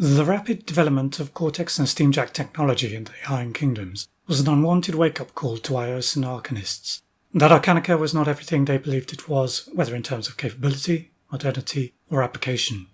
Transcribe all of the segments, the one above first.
The rapid development of Cortex and Steamjack technology in the Iron Kingdoms was an unwanted wake-up call to Iosan Arcanists. That Arcanica was not everything they believed it was, whether in terms of capability, modernity, or application.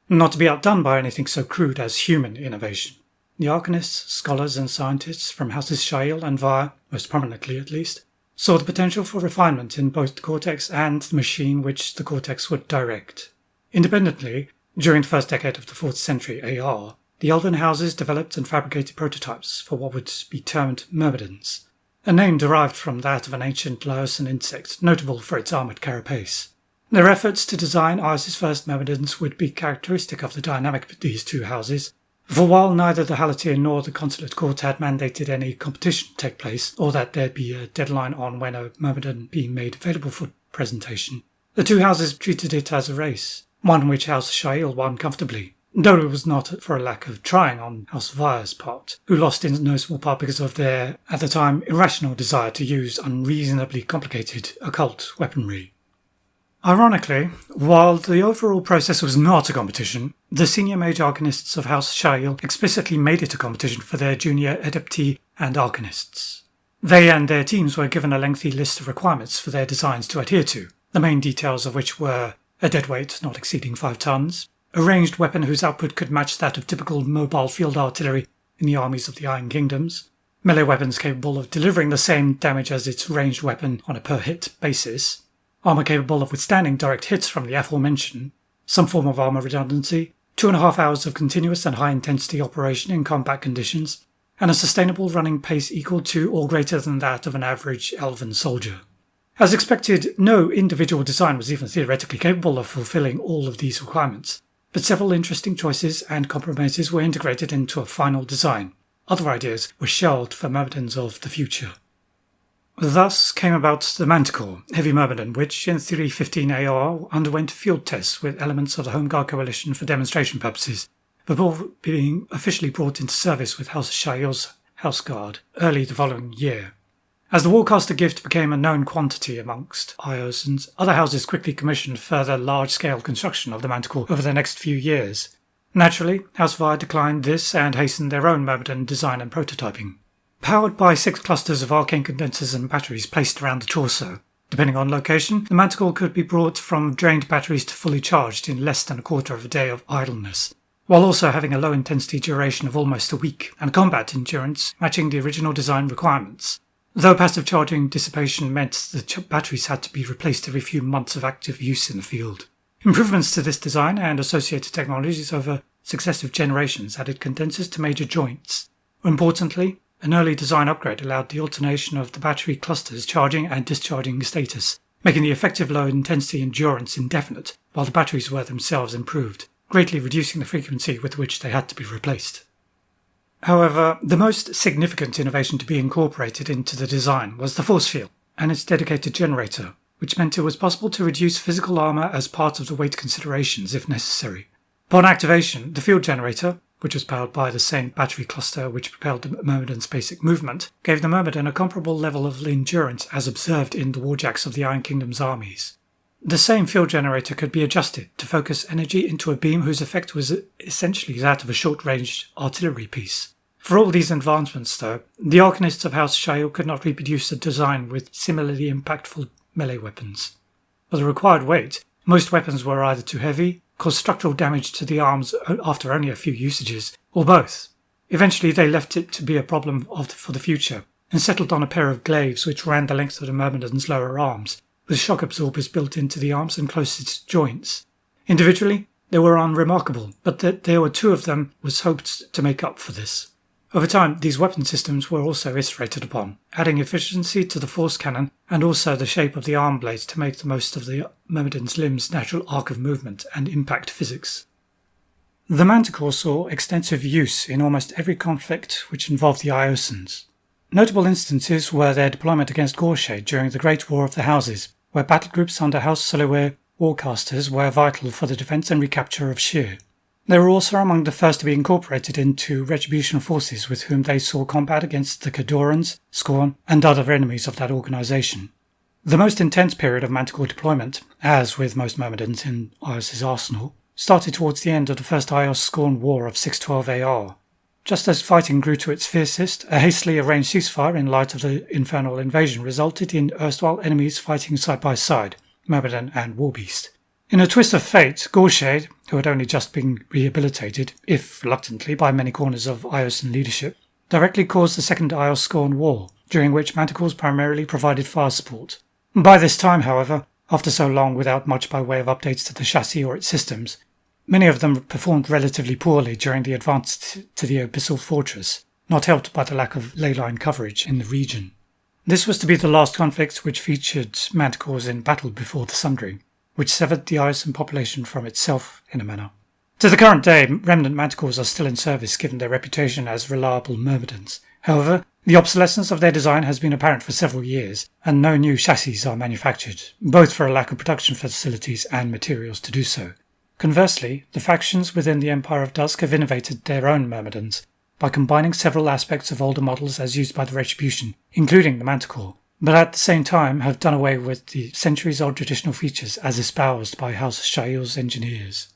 Not to be outdone by anything so crude as human innovation. The Arcanists, scholars and scientists from houses Shyeel and Vire, most prominently at least, saw the potential for refinement in both the Cortex and the machine which the Cortex would direct. Independently, during the first decade of the 4th century AR, the Elven houses developed and fabricated prototypes for what would be termed myrmidons, a name derived from that of an ancient Iosan insect notable for its armoured carapace. Their efforts to design Ios's first myrmidons would be characteristic of the dynamic of these two houses, for while neither the Halatian nor the Consulate Court had mandated any competition to take place, or that there'd be a deadline on when a myrmidon being made available for presentation, the two houses treated it as a race, one which House Shyeel won comfortably, though it was not for a lack of trying on House Vire's part, who lost in no small part because of their, at the time, irrational desire to use unreasonably complicated occult weaponry. Ironically, while the overall process was not a competition, the senior mage arcanists of House Shyeel explicitly made it a competition for their junior adepti and arcanists. They and their teams were given a lengthy list of requirements for their designs to adhere to, the main details of which were a deadweight not exceeding 5 tons, a ranged weapon whose output could match that of typical mobile field artillery in the armies of the Iron Kingdoms, melee weapons capable of delivering the same damage as its ranged weapon on a per-hit basis, armour capable of withstanding direct hits from the aforementioned, some form of armour redundancy, 2.5 hours of continuous and high-intensity operation in combat conditions, and a sustainable running pace equal to or greater than that of an average elven soldier. As expected, no individual design was even theoretically capable of fulfilling all of these requirements, but several interesting choices and compromises were integrated into a final design. Other ideas were shelved for myrmidons of the future. Thus came about the Manticore, heavy myrmidon, which in 315 AR underwent field tests with elements of the Home Guard Coalition for demonstration purposes, before being officially brought into service with House Shyeel's House Guard early the following year. As the Warcaster gift became a known quantity amongst Iosans, other houses quickly commissioned further large-scale construction of the Manticore over the next few years. Naturally, House Vire declined this and hastened their own myrmidon design and prototyping. Powered by 6 clusters of arcane condensers and batteries placed around the torso. Depending on location, the Manticore could be brought from drained batteries to fully charged in less than a quarter of a day of idleness, while also having a low-intensity duration of almost a week, and combat endurance matching the original design requirements. Though passive charging dissipation meant the batteries had to be replaced every few months of active use in the field. Improvements to this design and associated technologies over successive generations added condensers to major joints. Importantly, an early design upgrade allowed the alternation of the battery clusters' charging and discharging status, making the effective low-intensity endurance indefinite, while the batteries were themselves improved, greatly reducing the frequency with which they had to be replaced. However, the most significant innovation to be incorporated into the design was the force field and its dedicated generator, which meant it was possible to reduce physical armour as part of the weight considerations if necessary. Upon activation, the field generator, which was powered by the same battery cluster which propelled the Myrmidon's basic movement, gave the Myrmidon a comparable level of endurance as observed in the warjacks of the Iron Kingdom's armies. The same field generator could be adjusted to focus energy into a beam whose effect was essentially that of a short-ranged artillery piece. For all these advancements, though, the Arcanists of House Shyeel could not reproduce a design with similarly impactful melee weapons. For the required weight, most weapons were either too heavy, caused structural damage to the arms after only a few usages, or both. Eventually they left it to be a problem for the future, and settled on a pair of glaives which ran the length of the Myrmidon's lower arms, with shock absorbers built into the arms and closest joints. Individually, they were unremarkable, but that there were 2 of them was hoped to make up for this. Over time, these weapon systems were also iterated upon, adding efficiency to the force cannon and also the shape of the arm blades to make the most of the Myrmidon's limbs' natural arc of movement and impact physics. The Manticore saw extensive use in almost every conflict which involved the Iosans. Notable instances were their deployment against Gorshade during the Great War of the Houses, where battle groups under House Soloware warcasters were vital for the defence and recapture of Shyeel. They were also among the first to be incorporated into Retribution forces with whom they saw combat against the Khadorans, Scorn, and other enemies of that organisation. The most intense period of Manticore deployment, as with most Myrmidons in Ios's arsenal, started towards the end of the first Ios-Scorn War of 612 AR. Just as fighting grew to its fiercest, a hastily arranged ceasefire in light of the infernal invasion resulted in erstwhile enemies fighting side by side, Myrmidon and Warbeast. In a twist of fate, Gorshade, who had only just been rehabilitated, if reluctantly, by many corners of Iosan leadership, directly caused the Second Ios-Scorn War, during which Manticores primarily provided fire support. By this time, however, after so long without much by way of updates to the chassis or its systems, many of them performed relatively poorly during the advance to the Abyssal Fortress, not helped by the lack of leyline coverage in the region. This was to be the last conflict which featured Manticores in battle before the Sundering, which severed the Iosan population from itself in a manner. To the current day, remnant Manticores are still in service given their reputation as reliable myrmidons. However, the obsolescence of their design has been apparent for several years, and no new chassis are manufactured, both for a lack of production facilities and materials to do so. Conversely, the factions within the Empire of Dusk have innovated their own myrmidons by combining several aspects of older models as used by the Retribution, including the Manticore, but at the same time have done away with the centuries-old traditional features as espoused by House Shyeel's engineers.